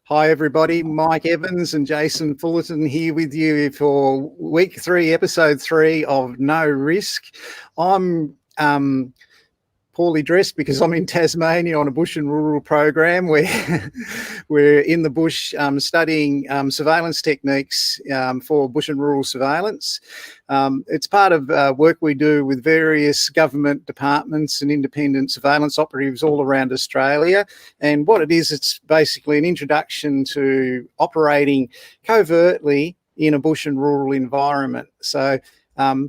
Hi, everybody. Mike Evans and Jason Fullerton here with you for week 3, episode 3 of No Risk. I'm poorly dressed because I'm in Tasmania on a bush and rural program where we're in the bush studying surveillance techniques for bush and rural surveillance. It's part of work we do with various government departments and independent surveillance operatives all around Australia. And what it is, it's basically an introduction to operating covertly in a bush and rural environment. So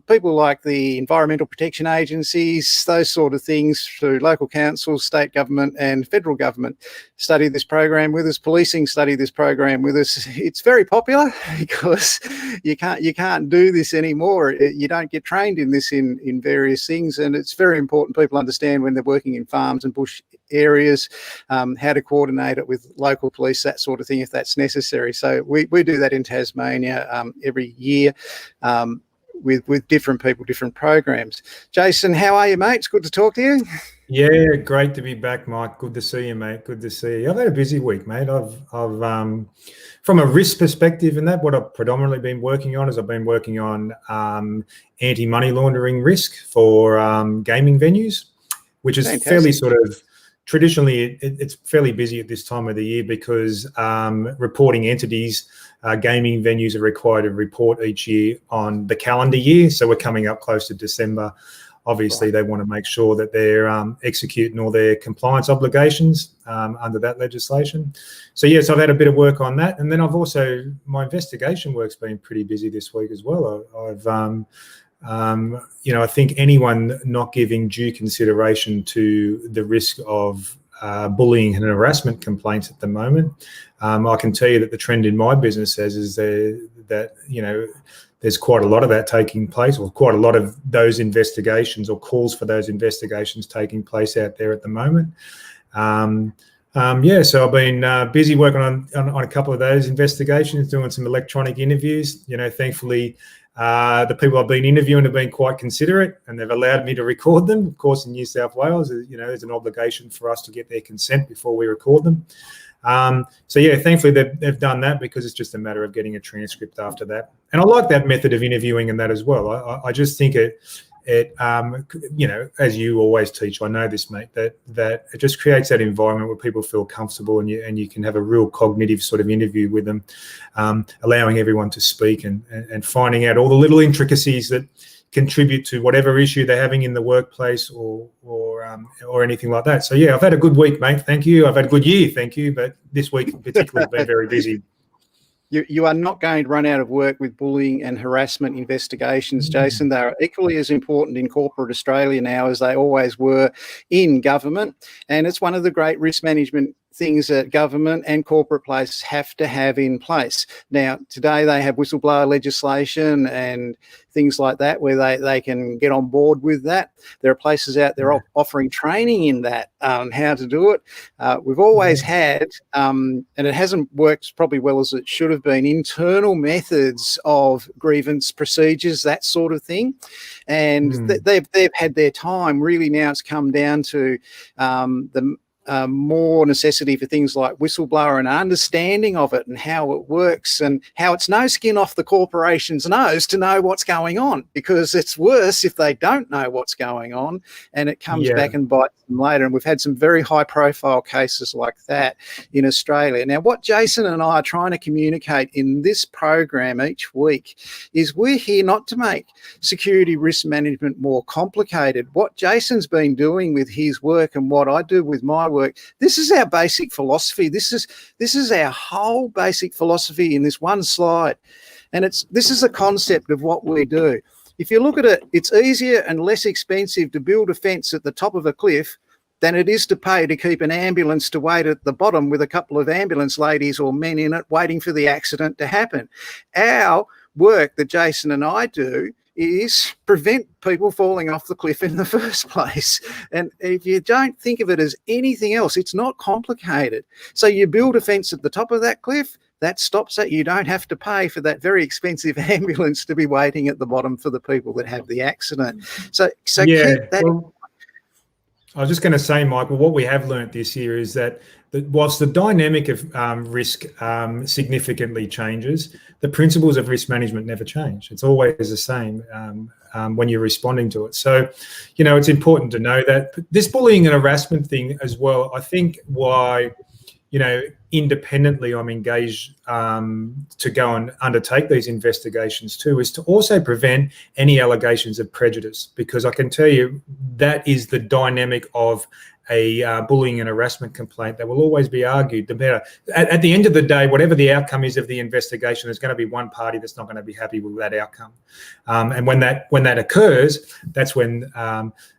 people like the environmental protection agencies, those sort of things, through local councils, state government and federal government, study this program with us. Policing study this program with us. It's very popular because you can't do this anymore. You don't get trained in this in various things, and it's very important people understand when they're working in farms and bush areas, how to coordinate it with local police, that sort of thing, if that's necessary. So we do that in Tasmania every year. With different people, different programs. Jason, how are you, mate? It's good to talk to you. Yeah, great to be back, Mike. Good to see you, mate. Good to see you. I've had a busy week, mate. I've from a risk perspective, and that what I've predominantly been working on is I've been working on anti-money laundering risk for gaming venues, which is Fantastic. Fairly sort of traditionally it's fairly busy at this time of the year because reporting entities. Gaming venues are required to report each year on the calendar year. So we're coming up close to December. Obviously, They want to make sure that they're executing all their compliance obligations under that legislation. So, yes, I've had a bit of work on that. And then my investigation work's been pretty busy this week as well. I think anyone not giving due consideration to the risk of bullying and harassment complaints at the moment. I can tell you that the trend in my business is that there's quite a lot of that taking place, or quite a lot of those investigations or calls for those investigations taking place out there at the moment. So I've been busy working on a couple of those investigations, doing some electronic interviews. Thankfully, the people I've been interviewing have been quite considerate, and they've allowed me to record them. Of course, in New South Wales, there's an obligation for us to get their consent before we record them. Thankfully they've done that, because it's just a matter of getting a transcript after that. And I like that method of interviewing and that as well. I just think it as you always teach, I know this, mate, that it just creates that environment where people feel comfortable, and you can have a real cognitive sort of interview with them, allowing everyone to speak and finding out all the little intricacies that contribute to whatever issue they're having in the workplace or anything like that. So yeah, I've had a good week, mate. Thank you. I've had a good year. Thank you. But this week in particular has been very busy. You are not going to run out of work with bullying and harassment investigations, Jason. They are equally as important in corporate Australia now as they always were in government. And it's one of the great risk management things that government and corporate places have to have in place. Now, today they have whistleblower legislation and things like that where they can get on board with that. There are places out there offering training in that, how to do it. We've always had, and it hasn't worked probably well as it should have been, internal methods of grievance procedures, that sort of thing. And they've had their time. Really now it's come down to the more necessity for things like whistleblower and understanding of it and how it works, and how it's no skin off the corporation's nose to know what's going on, because it's worse if they don't know what's going on and it comes back and bites them later. And we've had some very high profile cases like that in Australia. Now, what Jason and I are trying to communicate in this program each week is we're here not to make security risk management more complicated. What Jason's been doing with his work and what I do with my work, this is our basic philosophy. This is our whole basic philosophy in this one slide. And this is the concept of what we do. If you look at it, it's easier and less expensive to build a fence at the top of a cliff than it is to pay to keep an ambulance to wait at the bottom with a couple of ambulance ladies or men in it waiting for the accident to happen. Our work that Jason and I do is prevent people falling off the cliff in the first place. And if you don't think of it as anything else, it's not complicated. So you build a fence at the top of that cliff, that stops it. You don't have to pay for that very expensive ambulance to be waiting at the bottom for the people that have the accident. So yeah, keep that. Well, I was just going to say, Michael, what we have learnt this year is that whilst the dynamic of risk significantly changes, the principles of risk management never change. It's always the same when you're responding to it. So, you know, it's important to know that. This bullying and harassment thing as well, I think why, you know, independently I'm engaged to go and undertake these investigations too, is to also prevent any allegations of prejudice, because I can tell you that is the dynamic of a bullying and harassment complaint that will always be argued. At the end of the day, whatever the outcome is of the investigation, there's going to be one party that's not going to be happy with that outcome. And when that occurs, that's when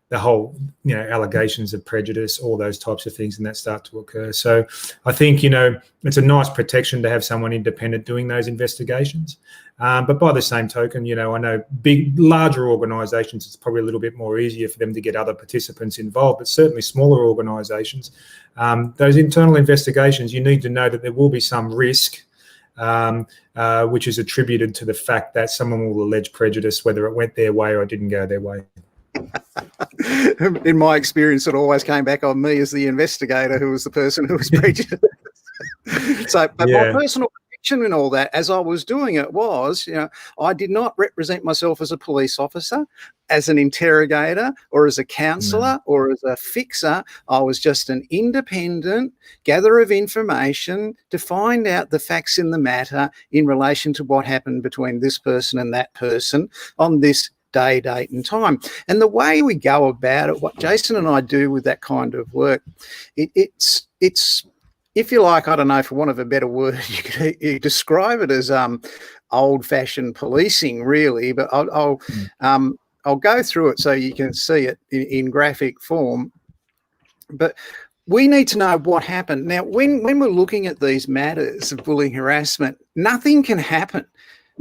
the whole, you know, allegations of prejudice, all those types of things, and that start to occur. So I think, you know, it's a nice protection to have someone independent doing those investigations. But by the same token, you know, I know larger organisations, it's probably a little bit more easier for them to get other participants involved, but certainly smaller organisations, those internal investigations, you need to know that there will be some risk which is attributed to the fact that someone will allege prejudice, whether it went their way or it didn't go their way. In my experience, it always came back on me as the investigator who was the person who was prejudiced. But my personal conviction in all that, as I was doing it, was, you know, I did not represent myself as a police officer, as an interrogator, or as a counsellor, or as a fixer. I was just an independent gatherer of information to find out the facts in the matter in relation to what happened between this person and that person on this day, date and time. And the way we go about it, what Jason and I do with that kind of work, it's if you like, I don't know, for want of a better word, you describe it as old-fashioned policing, really, but I'll go through it so you can see it in graphic form. But we need to know what happened. Now, when we're looking at these matters of bullying, harassment, nothing can happen.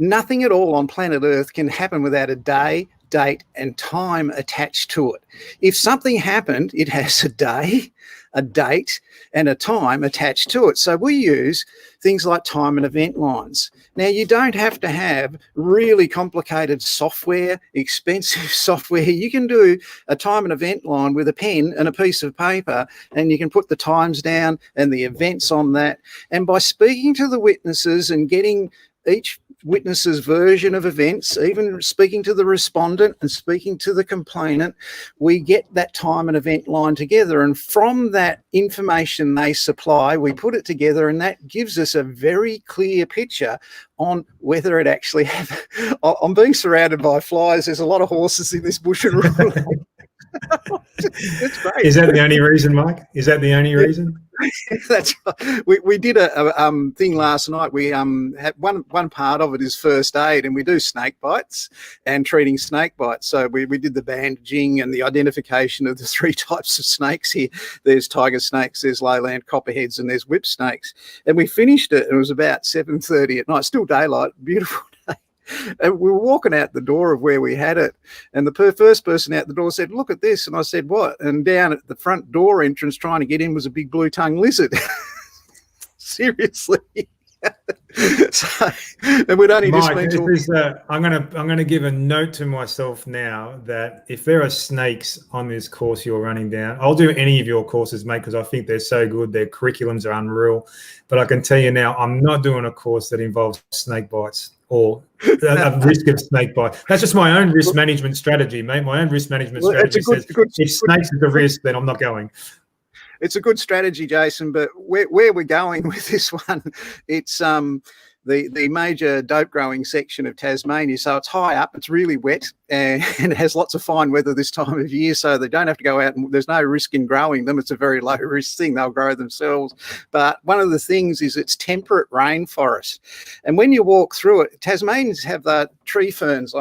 Nothing at all on planet Earth can happen without a day, date and time attached to it. If something happened, it has a day, a date and a time attached to it. So we use things like time and event lines. Now, you don't have to have really complicated software, expensive software. You can do a time and event line with a pen and a piece of paper, and you can put the times down and the events on that. And by speaking to the witnesses and getting each witness's version of events, even speaking to the respondent and speaking to the complainant, we get that time and event line together. And from that information they supply, we put it together, and that gives us a very clear picture on whether it actually happened. I'm being surrounded by flies. There's a lot of horses in this bush. It's great. Is that the only reason, Mike? Is that the only reason? That's we did a thing last night. We had one part of it is first aid, and we do snake bites and treating snake bites. So we did the bandaging and the identification of the three types of snakes here. There's tiger snakes, there's lowland copperheads, and there's whip snakes. And we finished it, and it was about 7:30 at night, still daylight, beautiful day. And we were walking out the door of where we had it, and the first person out the door said, "Look at this." And I said, "What?" And down at the front door entrance trying to get in was a big blue-tongued lizard. Seriously. So, and we'd only just been talking. I'm gonna give a note to myself now that if there are snakes on this course you're running down, I'll do any of your courses, mate, because I think they're so good. Their curriculums are unreal. But I can tell you now, I'm not doing a course that involves snake bites or a risk of snake bite. That's just my own risk management strategy, mate. My own risk management strategy says if snakes are the risk, then I'm not going. It's a good strategy, Jason, but where we're going with this one, it's the major dope growing section of Tasmania. So it's high up, it's really wet, and it has lots of fine weather this time of year, so they don't have to go out, and there's no risk in growing them. It's a very low risk thing. They'll grow themselves. But one of the things is it's temperate rainforest. And when you walk through it, Tasmanians have the tree ferns.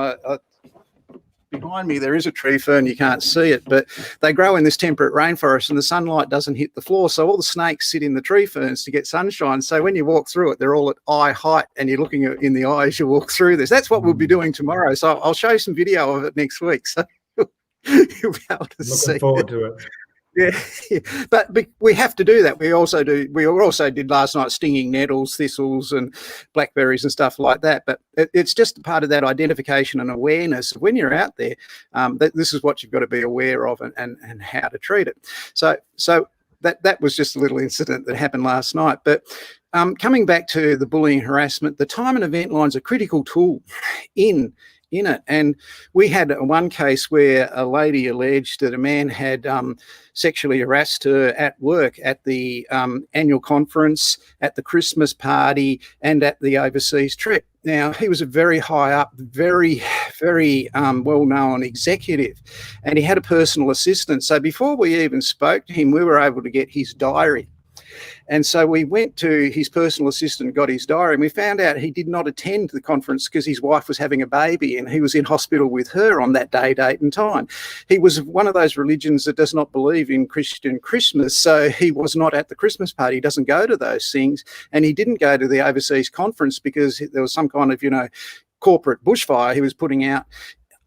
Behind me there is a tree fern, you can't see it, but they grow in this temperate rainforest and the sunlight doesn't hit the floor, so all the snakes sit in the tree ferns to get sunshine. So when you walk through it, they're all at eye height and you're looking in the eye as you walk through this. That's what we'll be doing tomorrow, so I'll show you some video of it next week, so you'll be able to see. Looking forward to it. Yeah, but we have to do that. We also did last night stinging nettles, thistles, and blackberries and stuff like that. But it's just part of that identification and awareness. When you're out there, this is what you've got to be aware of and how to treat it. So that was just a little incident that happened last night. But coming back to the bullying and harassment, the time and event line's a critical tool in it. And we had one case where a lady alleged that a man had sexually harassed her at work at the annual conference, at the Christmas party, and at the overseas trip. Now, he was a very high up, very, very well-known executive, and he had a personal assistant. So before we even spoke to him, we were able to get his diary. And so we went to his personal assistant, got his diary, and we found out he did not attend the conference because his wife was having a baby and he was in hospital with her on that day, date and time. He was one of those religions that does not believe in Christian Christmas, so he was not at the Christmas party. He doesn't go to those things, and he didn't go to the overseas conference because there was some kind of, corporate bushfire he was putting out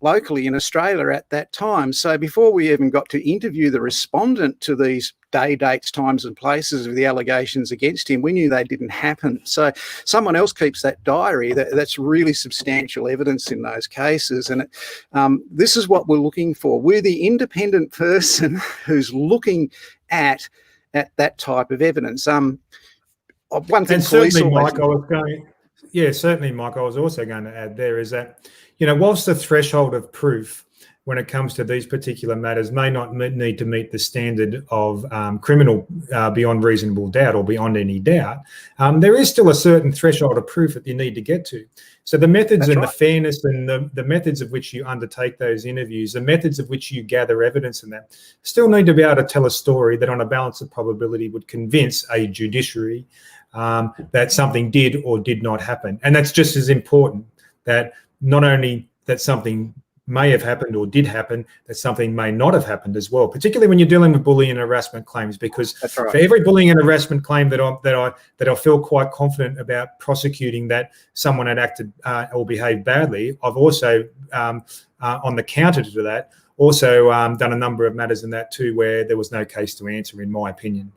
locally in Australia at that time. So before we even got to interview the respondent to these day, dates, times and places of the allegations against him, we knew they didn't happen. So someone else keeps that diary. That's really substantial evidence in those cases. And this is what we're looking for. We're the independent person who's looking at that type of evidence. One thing, and certainly, Mike, certainly, Mike, I was also going to add there is that, whilst the threshold of proof when it comes to these particular matters may not need to meet the standard of criminal beyond reasonable doubt or beyond any doubt, there is still a certain threshold of proof that you need to get to. So the methods the fairness and the methods of which you undertake those interviews, the methods of which you gather evidence in that, still need to be able to tell a story that on a balance of probability would convince a judiciary that something did or did not happen. And that's just as important, that not only that something may have happened or did happen, that something may not have happened as well, particularly when you're dealing with bullying and harassment claims, because for every bullying and harassment claim that I feel quite confident about prosecuting that someone had acted or behaved badly, I've also, on the counter to that, also done a number of matters in that too where there was no case to answer, in my opinion.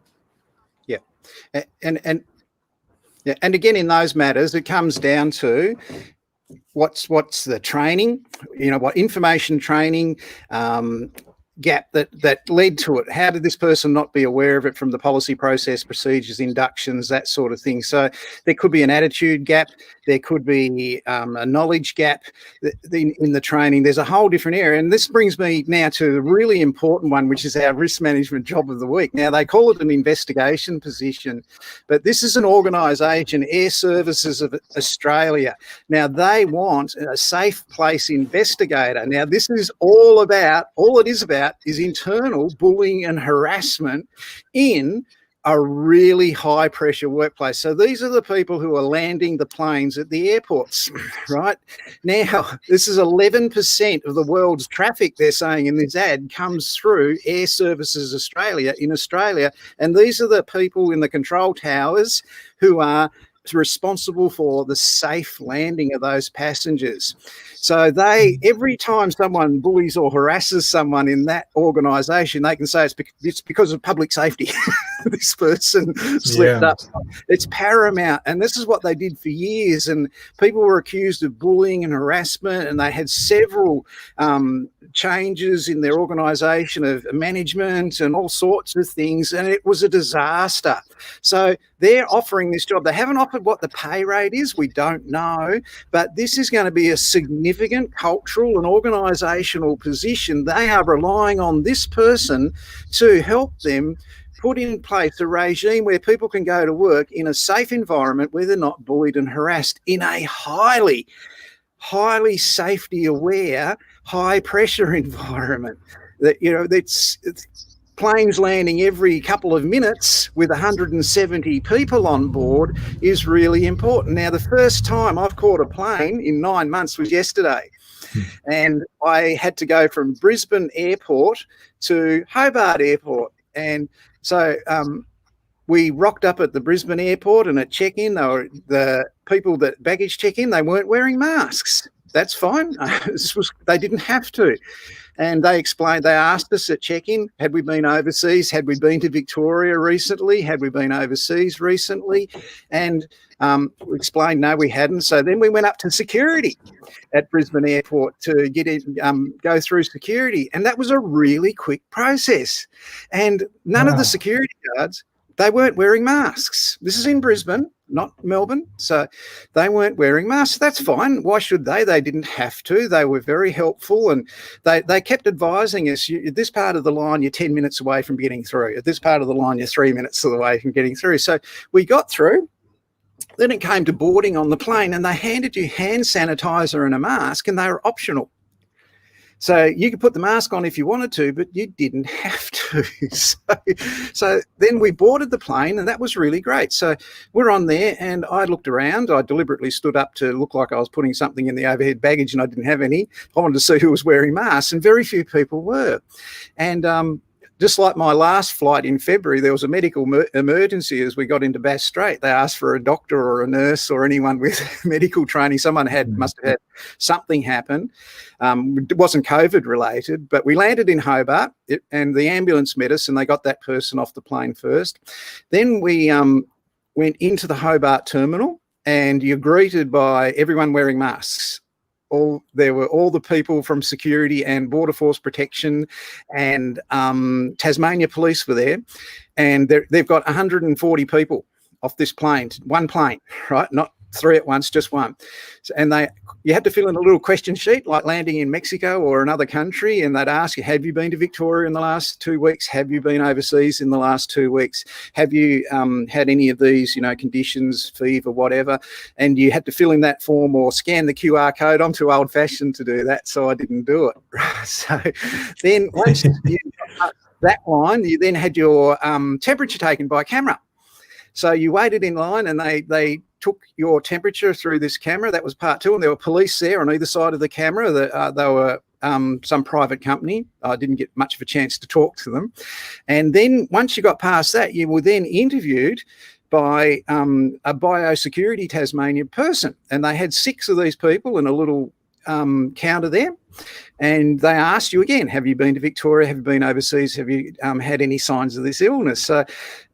Yeah. And again, in those matters, it comes down to what's the training, what information training gap that led to it. How did this person not be aware of it from the policy process, procedures, inductions, that sort of thing? So there could be an attitude gap. There could be a knowledge gap in the training. There's a whole different area. And this brings me now to the really important one, which is our risk management job of the week. Now, they call it an investigation position, but this is an organisation, Air Services of Australia. Now, they want a safe place investigator. Now, this is all it is about is internal bullying and harassment in a really high pressure workplace. So these are the people who are landing the planes at the airports, right? Now, this is 11% of the world's traffic, they're saying in this ad, comes through Air Services Australia in Australia. And these are the people in the control towers who are responsible for the safe landing of those passengers. So every time someone bullies or harasses someone in that organisation, they can say it's because of public safety. This person slipped up. It's paramount. And this is what they did for years. And people were accused of bullying and harassment, and they had several changes in their organisation of management and all sorts of things. And it was a disaster. So they're offering this job. They haven't offered what the pay rate is. We don't know. But this is going to be a significant cultural and organisational position. They are relying on this person to help them put in place a regime where people can go to work in a safe environment where they're not bullied and harassed in a highly safety aware, high pressure environment. That, it's planes landing every couple of minutes with 170 people on board is really important. Now, the first time I've caught a plane in 9 months was yesterday. And I had to go from Brisbane Airport to Hobart Airport. And so we rocked up at the Brisbane Airport, and at check-in, the people that baggage check-in, they weren't wearing masks. that's fine. They didn't have to. And they asked us at check-in, had we been overseas? Had we been to Victoria recently? Had we been overseas recently? And we explained, no, we hadn't. So then we went up to security at Brisbane Airport to get in, go through security. And that was a really quick process. And none of the security guards, they weren't wearing masks. This is in Brisbane, not Melbourne. So they weren't wearing masks. That's fine. Why should they? They didn't have to. They were very helpful. And they kept advising us, at this part of the line, you're 10 minutes away from getting through. At this part of the line, you're 3 minutes away from getting through. So we got through. Then it came to boarding on the plane, and they handed you hand sanitizer and a mask, and they were optional. So you could put the mask on if you wanted to, but you didn't have to. So then we boarded the plane, and that was really great. So we're on there, and I looked around. I deliberately stood up to look like I was putting something in the overhead baggage, and I didn't have any. I wanted to see who was wearing masks, and very few people were. And just like my last flight in February, there was a medical emergency as we got into Bass Strait. They asked for a doctor or a nurse or anyone with medical training. Someone must have had something happen. It wasn't COVID related, but we landed in Hobart, and the ambulance met us, and they got that person off the plane first. Then we went into the Hobart terminal, and you're greeted by everyone wearing masks. There were all the people from security and Border Force Protection and Tasmania Police were there, and they've got 140 people off this plane, one plane, right? Not three at once, just one. And you had to fill in a little question sheet like landing in Mexico or another country, and they'd ask you, have you been to Victoria in the last 2 weeks? Have you been overseas in the last 2 weeks? Have you had any of these, conditions, fever, whatever? And you had to fill in that form or scan the QR code. I'm too old-fashioned to do that, so I didn't do it. So then once you got that line, you then had your temperature taken by camera. So you waited in line, and they took your temperature through this camera. That was part two, and there were police there on either side of the camera. They were some private company. I didn't get much of a chance to talk to them. And then once you got past that, you were then interviewed by a Biosecurity Tasmania person, and they had 6 of these people in a little counter there. And they asked you again, have you been to Victoria? Have you been overseas? Have you had any signs of this illness? So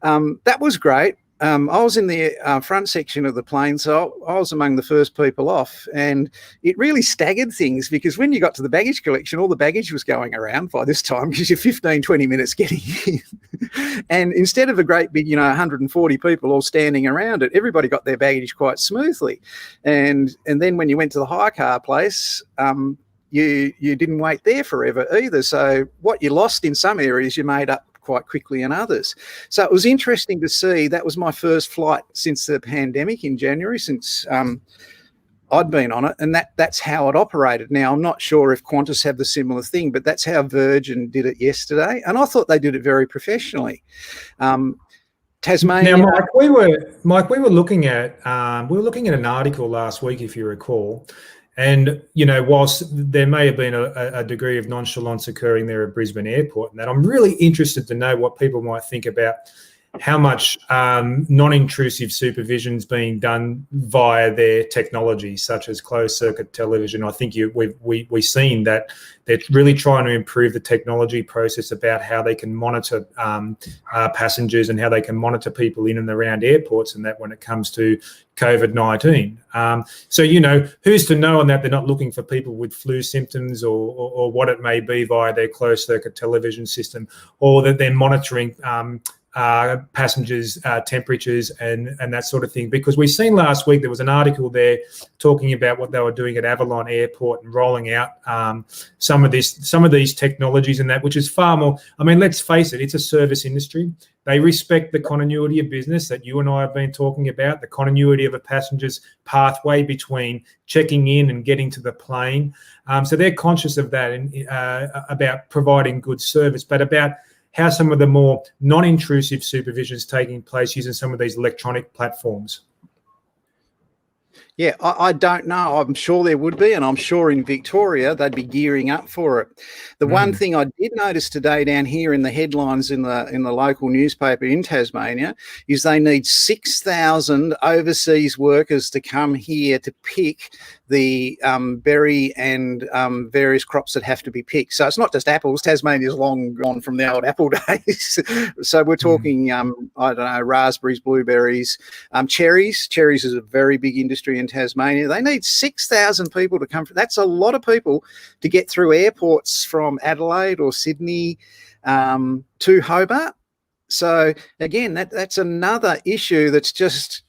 that was great. I was in the front section of the plane, so I was among the first people off, and it really staggered things because when you got to the baggage collection, all the baggage was going around by this time because you're 15, 20 minutes getting in. And instead of a great big, 140 people all standing around it, everybody got their baggage quite smoothly. And then when you went to the hire car place, you didn't wait there forever either. So what you lost in some areas, you made up quite quickly in others. So it was interesting to see. That was my first flight since the pandemic in January, since I'd been on it, and that's how it operated. Now, I'm not sure if Qantas have the similar thing, but that's how Virgin did it yesterday, and I thought they did it very professionally. Tasmania. Now, Mike, we were looking at an article last week, if you recall. And, whilst there may have been a degree of nonchalance occurring there at Brisbane Airport, and that I'm really interested to know what people might think about how much non-intrusive supervision is being done via their technology, such as closed-circuit television. I think we've seen that they're really trying to improve the technology process about how they can monitor passengers and how they can monitor people in and around airports, and that when it comes to COVID-19. So, who's to know on that they're not looking for people with flu symptoms or what it may be via their closed-circuit television system, or that they're monitoring passengers' temperatures and that sort of thing. Because we've seen last week there was an article there talking about what they were doing at Avalon Airport and rolling out some of these technologies and that, which is far more. I mean, let's face it, it's a service industry. They respect the continuity of business that you and I have been talking about, the continuity of a passenger's pathway between checking in and getting to the plane. So they're conscious of that and about providing good service, but about how some of the more non-intrusive supervision is taking place using some of these electronic platforms. Yeah, I don't know. I'm sure there would be, and I'm sure in Victoria they'd be gearing up for it. The one thing I did notice today down here in the headlines in the local newspaper in Tasmania is they need 6,000 overseas workers to come here to pick the berry and various crops that have to be picked. So it's not just apples. Tasmania's long gone from the old apple days. So we're talking, I don't know, raspberries, blueberries, cherries. Cherries is a very big industry in Tasmania. They need 6,000 people to come. That's a lot of people to get through airports from Adelaide or Sydney to Hobart. So again, that's another issue that's just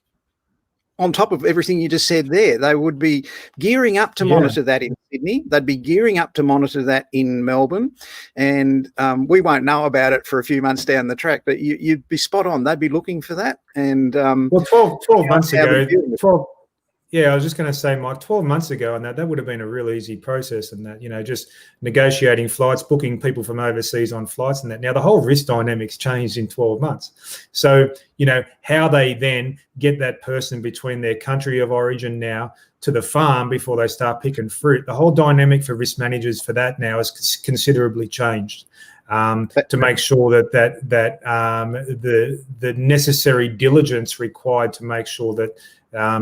on top of everything you just said there. They would be gearing up to monitor that in Sydney. They'd be gearing up to monitor that in Melbourne. And we won't know about it for a few months down the track, but you'd be spot on. They'd be looking for that. And well, 12 months ago, I was just going to say, Mike, 12 months ago, and that would have been a real easy process, and that, just negotiating flights, booking people from overseas on flights, and that. Now the whole risk dynamics changed in 12 months. So, how they then get that person between their country of origin now to the farm before they start picking fruit, the whole dynamic for risk managers for that now has considerably changed. To make sure that the necessary diligence required to make sure that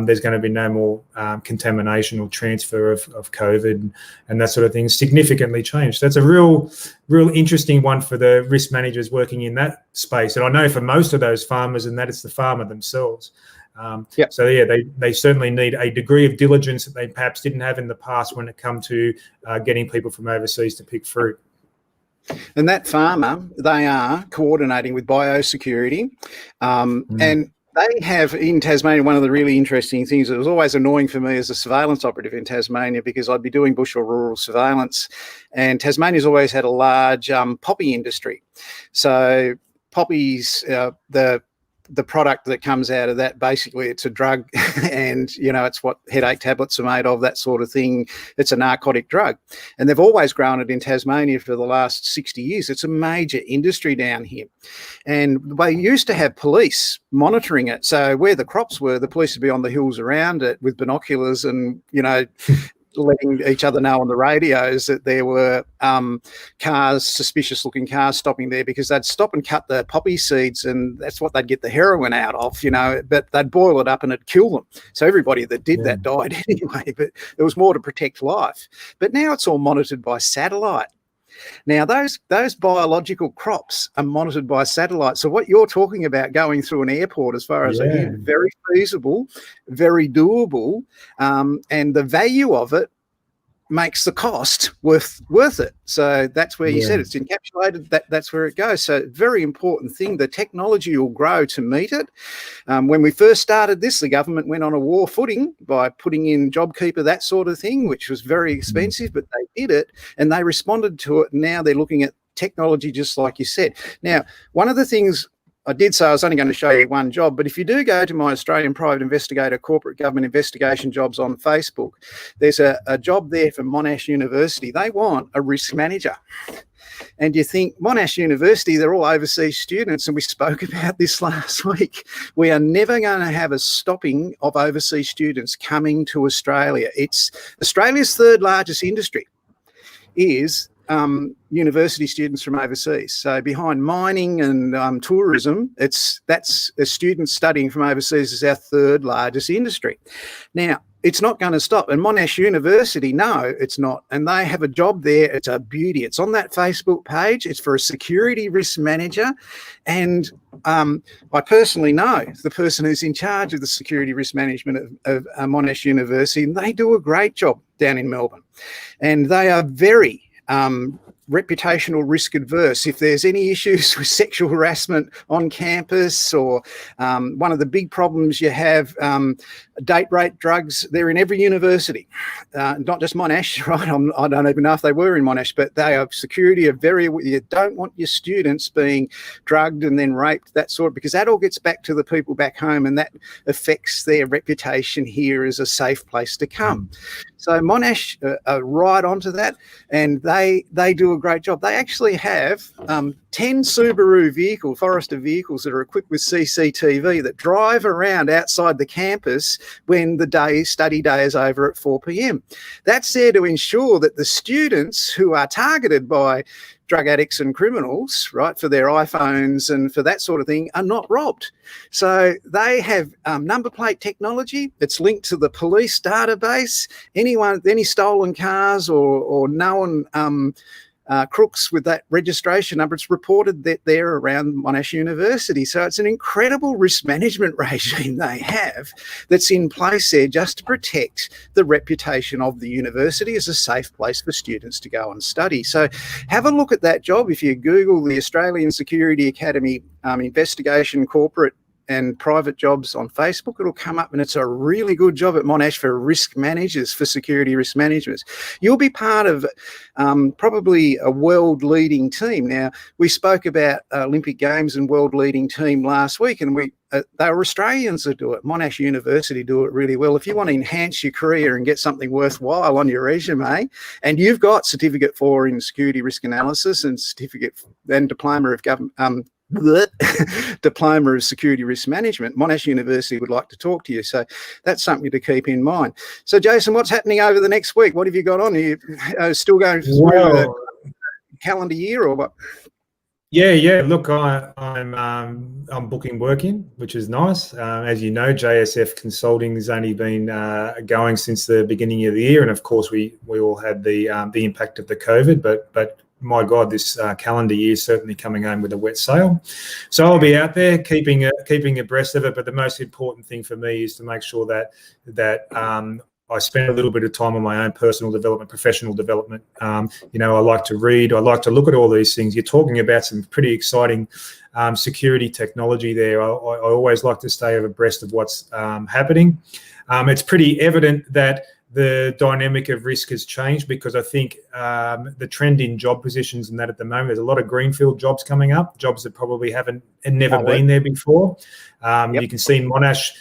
there's going to be no more contamination or transfer of COVID and that sort of thing significantly changed. That's a real interesting one for the risk managers working in that space. And I know for most of those farmers, and that it's the farmer themselves. So they certainly need a degree of diligence that they perhaps didn't have in the past when it come to getting people from overseas to pick fruit. And that farmer, they are coordinating with biosecurity, and they have in Tasmania, one of the really interesting things that was always annoying for me as a surveillance operative in Tasmania, because I'd be doing bush or rural surveillance, and Tasmania's always had a large poppy industry. So poppies, the product that comes out of that, basically it's a drug and, it's what headache tablets are made of, that sort of thing. It's a narcotic drug. And they've always grown it in Tasmania for the last 60 years. It's a major industry down here. And they used to have police monitoring it. So where the crops were, the police would be on the hills around it with binoculars and, letting each other know on the radios that there were cars, suspicious-looking cars stopping there, because they'd stop and cut the poppy seeds, and that's what they'd get the heroin out of, but they'd boil it up and it'd kill them. So everybody that did that died anyway, but there was more to protect life. But now it's all monitored by satellite. Now, those biological crops are monitored by satellite. So what you're talking about going through an airport, as far as I hear, very feasible, very doable, and the value of it makes the cost worth it. So that's where you said it's encapsulated, that's where it goes. So very important thing. The technology will grow to meet it. When we first started this, the government went on a war footing by putting in JobKeeper, that sort of thing, which was very expensive, but they did it and they responded to it. Now they're looking at technology, just like you said. Now, one of the things I did say I was only going to show you one job, but if you do go to my Australian Private Investigator Corporate Government Investigation Jobs on Facebook, there's a job there for Monash University. They want a risk manager. And you think, Monash University, they're all overseas students, and we spoke about this last week. We are never going to have a stopping of overseas students coming to Australia. It's Australia's third largest industry is university students from overseas. So behind mining and tourism, that's students studying from overseas is our third largest industry. Now, it's not going to stop. And Monash University, no, it's not. And they have a job there. It's a beauty. It's on that Facebook page. It's for a security risk manager. And I personally know the person who's in charge of the security risk management of Monash University, and they do a great job down in Melbourne. And they are very reputational risk adverse. If there's any issues with sexual harassment on campus, or one of the big problems you have, date rape drugs, they're in every university, not just Monash, right? I don't even know if they were in Monash, but they are security are very, you don't want your students being drugged and then raped, that sort, because that all gets back to the people back home, and that affects their reputation here as a safe place to come. So Monash are right onto that, and they do a great job. They actually have 10 Subaru vehicles, Forester vehicles, that are equipped with CCTV that drive around outside the campus when the study day is over at 4 p.m. That's there to ensure that the students who are targeted by drug addicts and criminals, right, for their iPhones and for that sort of thing, are not robbed. So they have number plate technology. It's linked to the police database. Any stolen cars or known crooks with that registration number, it's reported that they're around Monash University. So it's an incredible risk management regime they have that's in place there just to protect the reputation of the university as a safe place for students to go and study. So have a look at that job. If you Google the Australian Security Academy investigation, corporate and private jobs on Facebook, it'll come up, and it's a really good job at Monash for risk managers, for security risk managers. You'll be part of probably a world leading team. Now, we spoke about Olympic Games and world leading team last week, and they were Australians that do it. Monash University do it really well. If you want to enhance your career and get something worthwhile on your resume, and you've got Certificate 4 in Security Risk Analysis and Certificate and Diploma of Diploma of Security Risk Management, Monash University would like to talk to you. So that's something to keep in mind. So, Jason, what's happening over the next week? What have you got on? Are you still going through the calendar year or what? Yeah. Look, I'm booking work in, which is nice. As you know, JSF Consulting has only been going since the beginning of the year, and of course, we all had the impact of the COVID, but my God, this calendar year is certainly coming home with a wet sail. So I'll be out there keeping abreast of it. But the most important thing for me is to make sure that I spend a little bit of time on my own personal development, professional development. I like to read. I like to look at all these things. You're talking about some pretty exciting security technology there. I always like to stay abreast of what's happening. It's pretty evident that the dynamic of risk has changed, because I think the trend in job positions and that at the moment, there's a lot of greenfield jobs coming up, jobs that probably never been there before. You can see Monash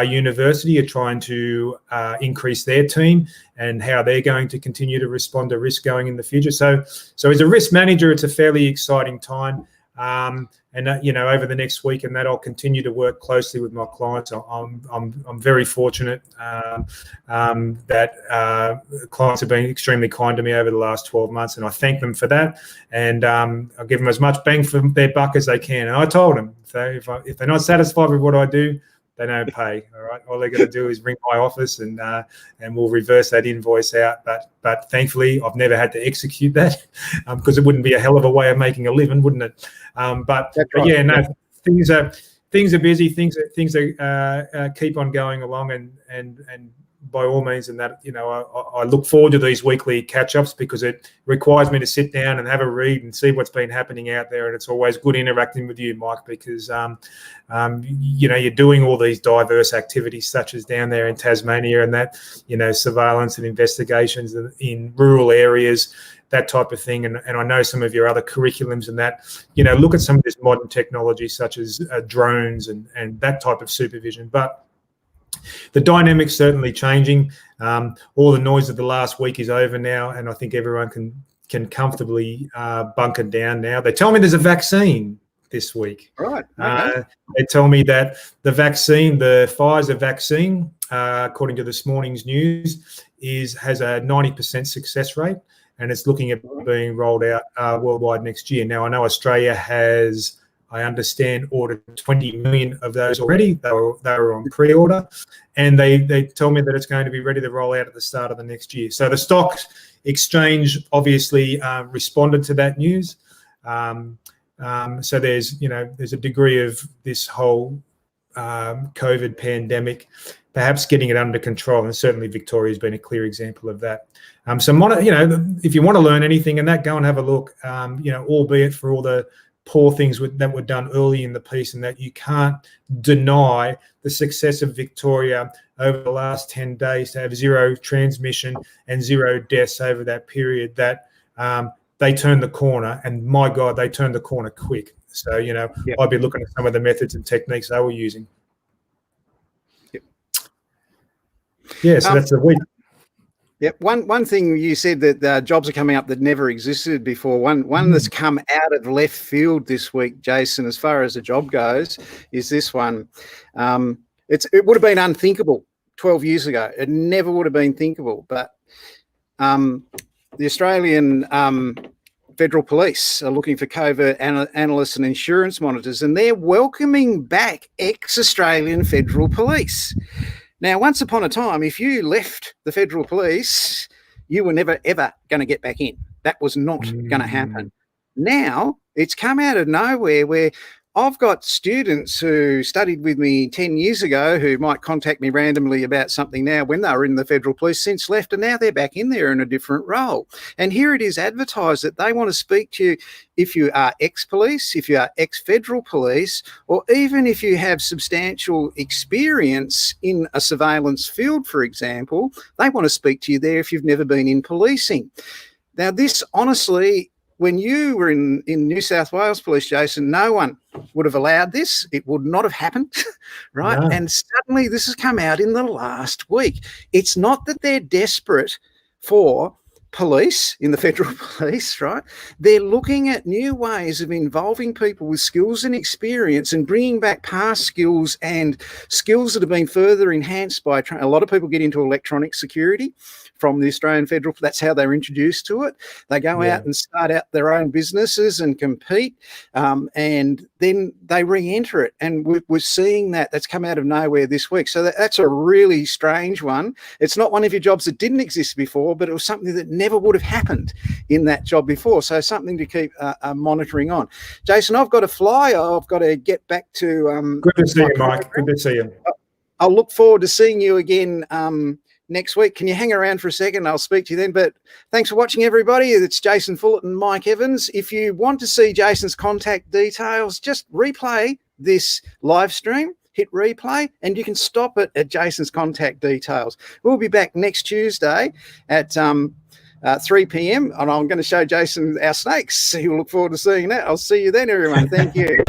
University are trying to increase their team and how they're going to continue to respond to risk going in the future. So as a risk manager, it's a fairly exciting time. Over the next week and that, I'll continue to work closely with my clients. I'm very fortunate that clients have been extremely kind to me over the last 12 months, and I thank them for that. And I'll give them as much bang for their buck as they can. And I told them, so if they're not satisfied with what I do, they don't pay. All right, all they're going to do is ring my office, and we'll reverse that invoice out. But thankfully, I've never had to execute that because it wouldn't be a hell of a way of making a living, wouldn't it? Things are busy. Things keep on going along, and by all means, and that I look forward to these weekly catch-ups, because it requires me to sit down and have a read and see what's been happening out there. And it's always good interacting with you, Mike, because you're doing all these diverse activities, such as down there in Tasmania, and that surveillance and investigations in rural areas, that type of thing. And I know some of your other curriculums and that, look at some of this modern technology, such as drones and that type of supervision. But the dynamic's certainly changing. All the noise of the last week is over now, and I think everyone can comfortably bunker down now. They tell me there's a vaccine this week. Right. Okay. They tell me that the vaccine, the Pfizer vaccine, according to this morning's news, has a 90% success rate, and it's looking at being rolled out worldwide next year. Now, I know Australia has, I understand, ordered 20 million of those already. They were on pre-order, and they tell me that it's going to be ready to roll out at the start of the next year. So the stock exchange obviously responded to that news. So there's a degree of this whole COVID pandemic perhaps getting it under control, and certainly Victoria's been a clear example of that. So if you want to learn anything in that, go and have a look. Albeit for all the poor things that were done early in the piece, and that you can't deny the success of Victoria over the last 10 days to have zero transmission and zero deaths over that period, that they turned the corner, and my God, they turned the corner quick. So, I'd be looking at some of the methods and techniques they were using. Yep. Yeah, so that's the week. Yep. One thing you said that jobs are coming up that never existed before. One that's come out of left field this week, Jason, as far as a job goes, is this one. It would have been unthinkable 12 years ago. It never would have been thinkable. But the Australian Federal Police are looking for covert analysts and insurance monitors, and they're welcoming back ex-Australian Federal Police. Now, once upon a time, if you left the Federal Police, you were never, ever going to get back in. That was not going to happen. Now, it's come out of nowhere where I've got students who studied with me 10 years ago who might contact me randomly about something now when they were in the Federal Police, since left, and now they're back in there in a different role. And here it is advertised that they want to speak to you if you are ex-police, if you are ex-Federal Police, or even if you have substantial experience in a surveillance field, for example. They want to speak to you there if you've never been in policing. Now, this honestly, when you were in New South Wales Police, Jason, no one would have allowed this. It would not have happened, right? No. And suddenly this has come out in the last week. It's not that they're desperate for police in the Federal Police, right? They're looking at new ways of involving people with skills and experience and bringing back past skills and skills that have been further enhanced by a lot of people get into electronic security from the Australian Federal. That's how they're introduced to it. They go out and start out their own businesses and compete, and then they re-enter it. And we're seeing that's come out of nowhere this week. So that's a really strange one. It's not one of your jobs that didn't exist before, but it was something that never would have happened in that job before. So something to keep monitoring on. Jason, I've got to fly. I've got to get back to... Good to see you, Mike. Good to see you. I'll look forward to seeing you again next week. Can you hang around for a second? I'll speak to you then. But thanks for watching, everybody. It's Jason Fullerton and Mike Evans. If you want to see Jason's contact details, just replay this live stream, hit replay, and you can stop it at Jason's contact details. We'll be back next Tuesday at 3 p.m. and I'm going to show Jason our snakes. He'll look forward to seeing that. I'll see you then, everyone. Thank you.